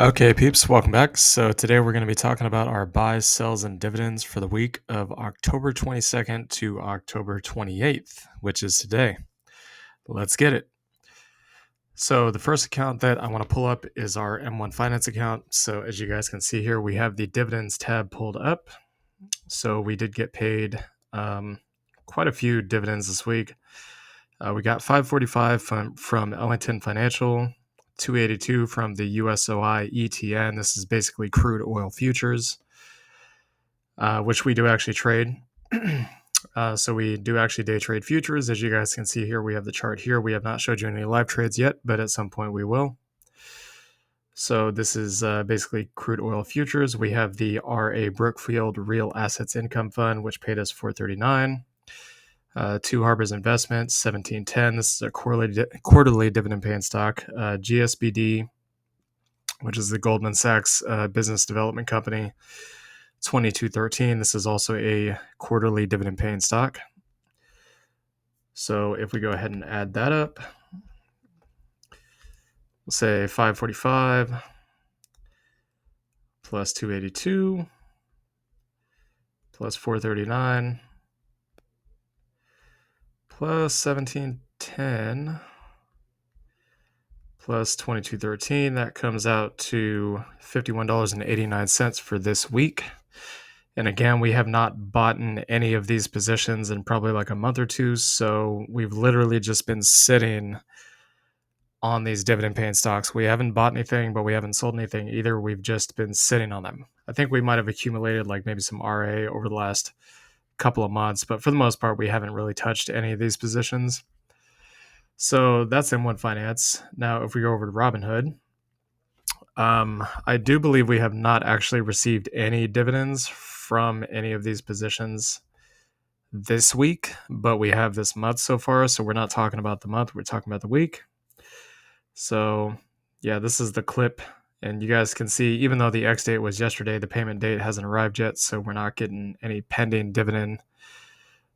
Okay, peeps, welcome back. So today we're going to be talking about our buys, sells, and dividends for the week of October 22nd to October 28th, which is today. Let's get it. So the first account that I want to pull up is our M1 Finance account. So as you guys can see here, we have the dividends tab pulled up. So we did get paid quite a few dividends this week. We got 545 from Ellington Financial, 282 from the USOI ETN. This is basically crude oil futures, which we do actually trade. So we do actually day trade futures. As you guys can see here, we have the chart here. We have not showed you any live trades yet, but at some point we will. So this is basically crude oil futures. We have the R.A. Brookfield Real Assets Income Fund, which paid us $439. Two Harbors Investments, 1710. This is a quarterly dividend paying stock. GSBD, which is the Goldman Sachs business development company, 2213. This is also a quarterly dividend paying stock. So if we go ahead and add that up, we'll say 545 plus 282 plus 439 plus 1710 plus 2213. That comes out to $51.89 for this week. And again, we have not bought in any of these positions in probably like a month or two. So we've literally just been sitting on these dividend paying stocks. We haven't bought anything, but we haven't sold anything either. We've just been sitting on them. I think we might have accumulated like maybe some RA over the last couple of months, but for the most part, we haven't really touched any of these positions. So that's M1 Finance. Now, if we go over to Robinhood, I do believe we have not actually received any dividends from any of these positions this week, but we have this month so far. So we're not talking about the month, we're talking about the week. So yeah, this is the clip. And you guys can see, even though the X date was yesterday, the payment date hasn't arrived yet. So we're not getting any pending dividend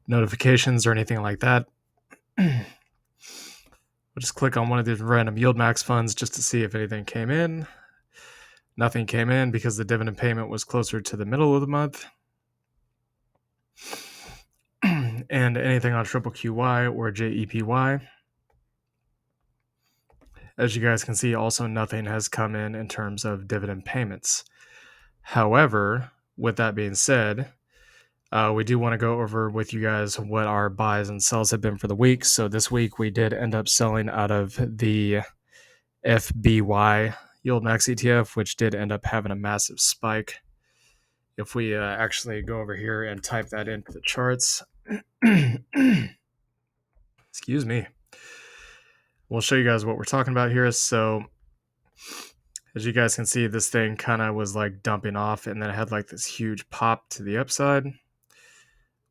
notifications or anything like that. We'll just click on one of these random yield max funds just to see if anything came in. Nothing came in because the dividend payment was closer to the middle of the month. And anything on Triple QY or JEPY. As you guys can see, also nothing has come in terms of dividend payments. However, with that being said, we do want to go over with you guys what our buys and sells have been for the week. So this week we did end up selling out of the FBY Yield Max ETF, which did end up having a massive spike. If we actually go over here and type that into the charts, excuse me, we'll show you guys what we're talking about here. So as you guys can see, this thing kind of was like dumping off and then it had like this huge pop to the upside.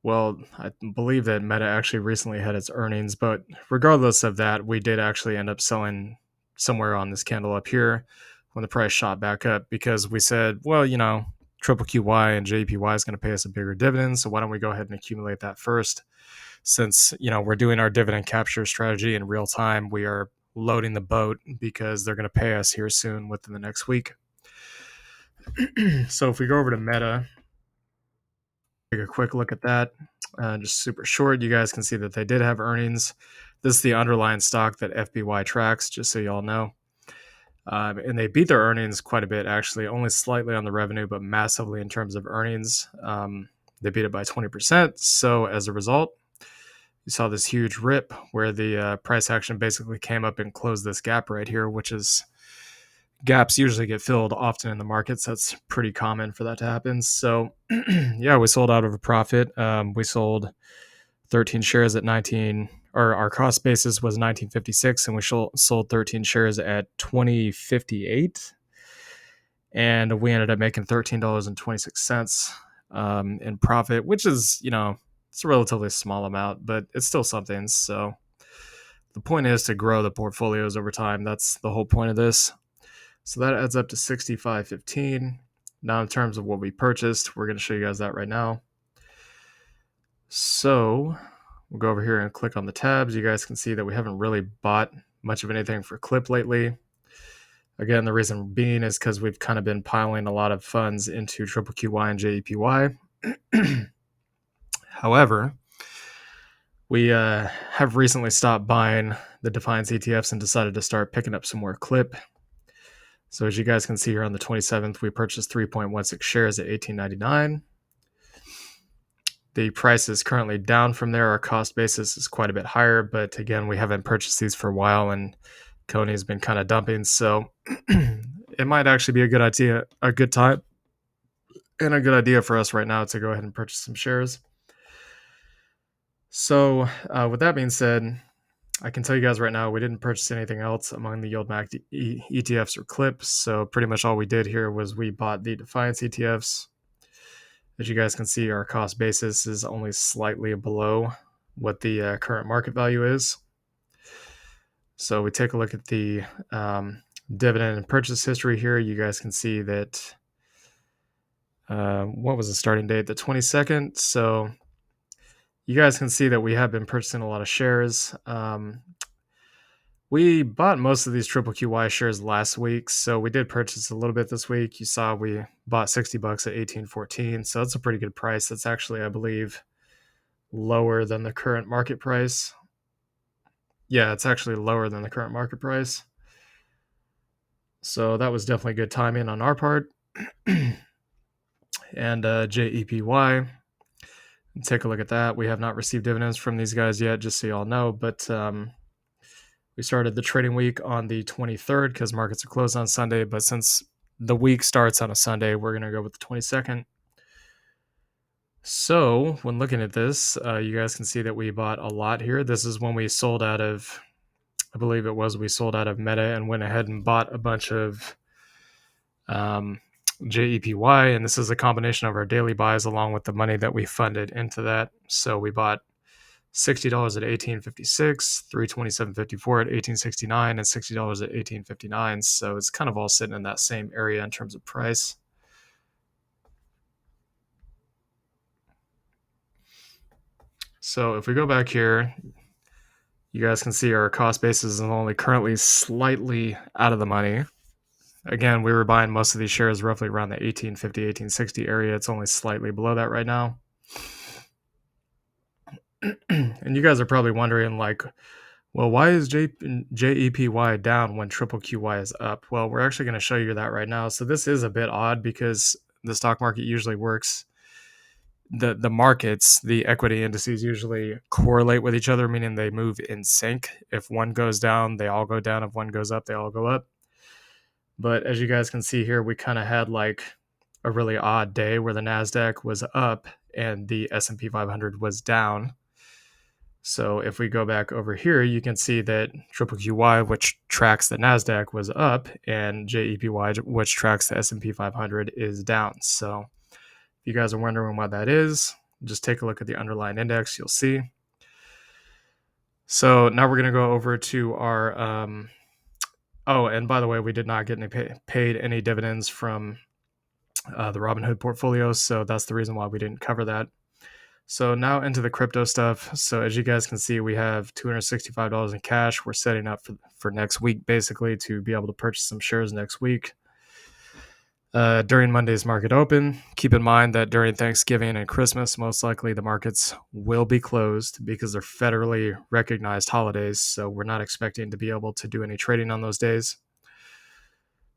Well, I believe that Meta actually recently had its earnings, but regardless of that, we did actually end up selling somewhere on this candle up here when the price shot back up because we said, well, you know, Triple QY and JPY is going to pay us a bigger dividend. So why don't we go ahead and accumulate that first? Since, you know, we're doing our dividend capture strategy in real time, we are loading the boat because they're going to pay us here soon within the next week. So if we go over to Meta, take a quick look at that. Just super short, you guys can see that they did have earnings. This is the underlying stock that FBY tracks, just so y'all know. And they beat their earnings quite a bit, actually, only slightly on the revenue, but massively in terms of earnings. They beat it by 20%. So as a result, you saw this huge rip where the price action basically came up and closed this gap right here, which is gaps usually get filled often in the markets. That's pretty common for that to happen. So yeah, we sold out of a profit. We sold 13 shares at 19, or our cost basis was 1956, and we sold 13 shares at 2058, and we ended up making $13.26 in profit, which is, you know, it's a relatively small amount, but it's still something. So the point is to grow the portfolios over time. That's the whole point of this. So that adds up to 65.15. Now in terms of what we purchased, we're going to show you guys that right now. So we'll go over here and click on the tabs. You guys can see that we haven't really bought much of anything for Clip lately. Again, the reason being is because we've kind of been piling a lot of funds into Triple QY and JEPY. However, we have recently stopped buying the Defiance ETFs and decided to start picking up some more CLIP. So as you guys can see here on the 27th, we purchased 3.16 shares at $18.99. The price is currently down from there. Our cost basis is quite a bit higher, but again, we haven't purchased these for a while, and Coney has been kind of dumping. So it might actually be a good idea, a good time, and a good idea for us right now to go ahead and purchase some shares. So with that being said, I can tell you guys right now, we didn't purchase anything else among the YieldMax ETFs or clips. So pretty much all we did here was we bought the Defiance ETFs. As you guys can see, our cost basis is only slightly below what the current market value is. So we take a look at the dividend and purchase history here. You guys can see that, what was the starting date? The 22nd. So you guys can see that we have been purchasing a lot of shares. We bought most of these Triple QY shares last week, so we did purchase a little bit this week. You saw we bought $60 at $18.14, so that's a pretty good price. That's actually, I believe, lower than the current market price. Yeah, it's actually lower than the current market price. So that was definitely good timing on our part. And JEPY, take a look at that. We have not received dividends from these guys yet, just so y'all know, but we started the trading week on the 23rd because markets are closed on Sunday, but since the week starts on a Sunday, we're going to go with the 22nd. So when looking at this, you guys can see that we bought a lot here. This is when we sold out of, I believe it was, we sold out of Meta and went ahead and bought a bunch of JEPY, and this is a combination of our daily buys along with the money that we funded into that. So we bought $60 at $18.56, $327.54 at $18.69, and $60 at $18.59. So it's kind of all sitting in that same area in terms of price. So if we go back here, you guys can see our cost basis is only currently slightly out of the money. Again, we were buying most of these shares roughly around the $18.50, $18.60 area. It's only slightly below that right now. And you guys are probably wondering, like, well, why is JEPY down when Triple QY is up? Well, we're actually going to show you that right now. So this is a bit odd because the stock market usually works. The markets, the equity indices usually correlate with each other, meaning they move in sync. If one goes down, they all go down. If one goes up, they all go up. But as you guys can see here, we kind of had like a really odd day where the NASDAQ was up and the S&P 500 was down. So if we go back over here, you can see that Triple QY, which tracks the NASDAQ, was up, and JEPY, which tracks the S&P 500, is down. So if you guys are wondering why that is, just take a look at the underlying index. You'll see. So now we're going to go over to our... oh, and by the way, we did not get any paid any dividends from the Robinhood portfolio, so that's the reason why we didn't cover that. So now into the crypto stuff. So as you guys can see, we have $265 in cash. We're setting up for next week, basically, to be able to purchase some shares next week. During Monday's market open, keep in mind that during Thanksgiving and Christmas, most likely the markets will be closed because they're federally recognized holidays. So we're not expecting to be able to do any trading on those days.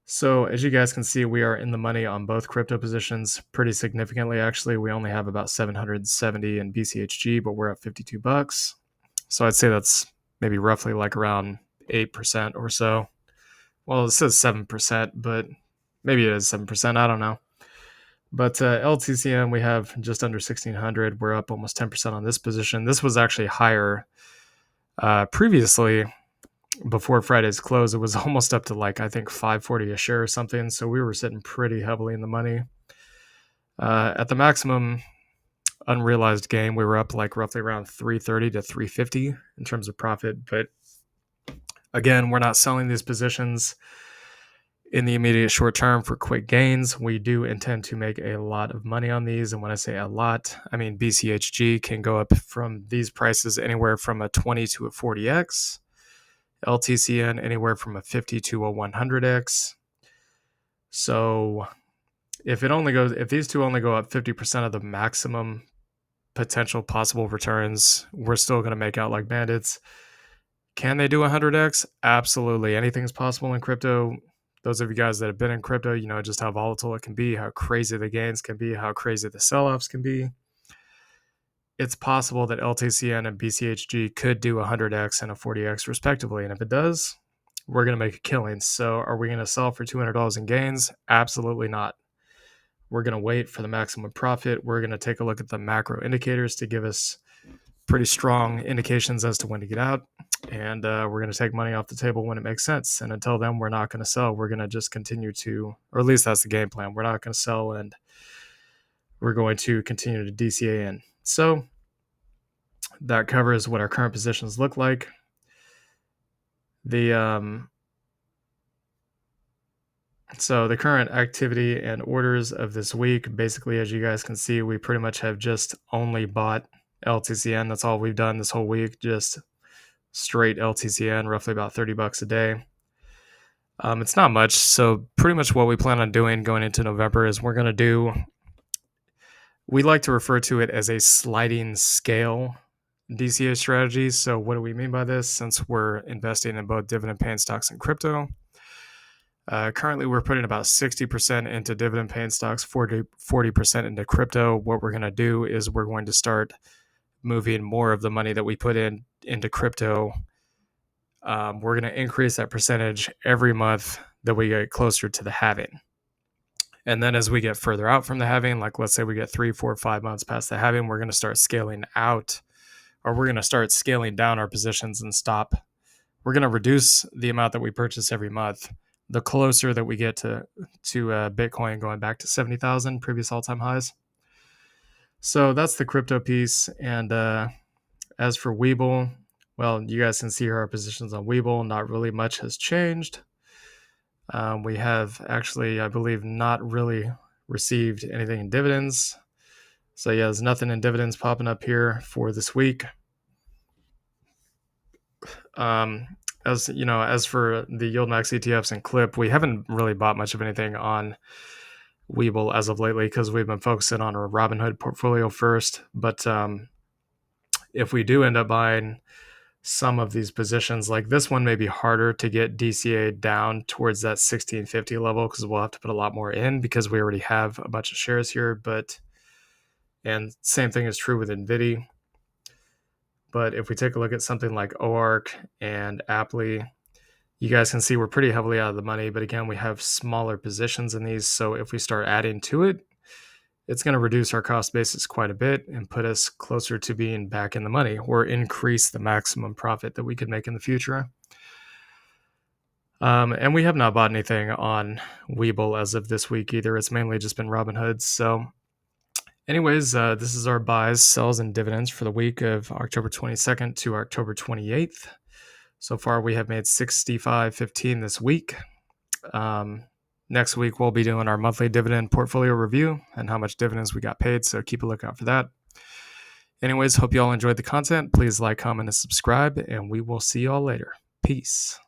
So as you guys can see, we are in the money on both crypto positions pretty significantly. Actually, we only have about 770 in BCHG, but we're at $52. So I'd say that's maybe roughly like around 8% or so. Well, it says 7%, but maybe it is 7%. I don't know. But LTCM, we have just under 1,600. We're up almost 10% on this position. This was actually higher previously. Before Friday's close, it was almost up to like, I think, $5.40 a share or something. So we were sitting pretty heavily in the money. At the maximum unrealized gain, we were up like roughly around $3.30 to $3.50 in terms of profit. But again, we're not selling these positions in the immediate short term for quick gains. We do intend to make a lot of money on these. And when I say a lot, I mean BCHG can go up from these prices anywhere from a 20 to a 40x. LTCN anywhere from a 50 to a 100x. So if these two only go up 50% of the maximum potential possible returns, we're still going to make out like bandits. Can they do 100x? Absolutely. Anything's possible in crypto. Those of you guys that have been in crypto, you know just how volatile it can be, how crazy the gains can be, how crazy the sell-offs can be. It's possible that LTCN and BCHG could do 100x and a 40x respectively. And if it does, we're going to make a killing. So are we going to sell for $200 in gains? Absolutely not. We're going to wait for the maximum profit. We're going to take a look at the macro indicators to give us pretty strong indications as to when to get out. And we're going to take money off the table when it makes sense. And until then, we're not going to sell. We're going to just continue to, or at least that's the game plan. We're not going to sell, and we're going to continue to DCA in. So that covers what our current positions look like. So the current activity and orders of this week, basically, as you guys can see, we pretty much have just only bought LTCN. That's all we've done this whole week, just straight LTCN, roughly about $30 a day. It's not much. So pretty much what we plan on doing going into November is we're going to we like to refer to it as a sliding scale DCA strategy. So what do we mean by this? Since we're investing in both dividend paying stocks and crypto, currently we're putting about 60% into dividend paying stocks, 40% into crypto. What we're going to do is we're going to start moving more of the money that we put into crypto. We're going to increase that percentage every month that we get closer to the halving. And then as we get further out from the halving, like let's say we get 3, 4, 5 months past the halving, we're going to start scaling out, or we're going to start scaling down our positions and stop. We're going to reduce the amount that we purchase every month the closer that we get to Bitcoin going back to 70,000 previous all-time highs. So that's the crypto piece. And as for Webull, well, you guys can see here our positions on Webull. Not really much has changed. We have actually, I believe, not really received anything in dividends. So yeah, there's nothing in dividends popping up here for this week. As you know, as for the YieldMax ETFs and Clip, we haven't really bought much of anything on Webull as of lately because we've been focusing on our Robinhood portfolio first. But if we do end up buying some of these positions, like this one may be harder to get DCA down towards that 1650 level because we'll have to put a lot more in because we already have a bunch of shares here. And same thing is true with NVIDIA. But if we take a look at something like OARC and Aptly, you guys can see we're pretty heavily out of the money. But again, we have smaller positions in these. So if we start adding to it, it's going to reduce our cost basis quite a bit and put us closer to being back in the money or increase the maximum profit that we could make in the future. And we have not bought anything on Webull as of this week either. It's mainly just been Robinhood. So anyways, this is our buys, sells, and dividends for the week of October 22nd to October 28th. So far, we have made $65.15 this week. Next week, we'll be doing our monthly dividend portfolio review and how much dividends we got paid, so keep a lookout for that. Anyways, hope you all enjoyed the content. Please like, comment, and subscribe, and we will see you all later. Peace.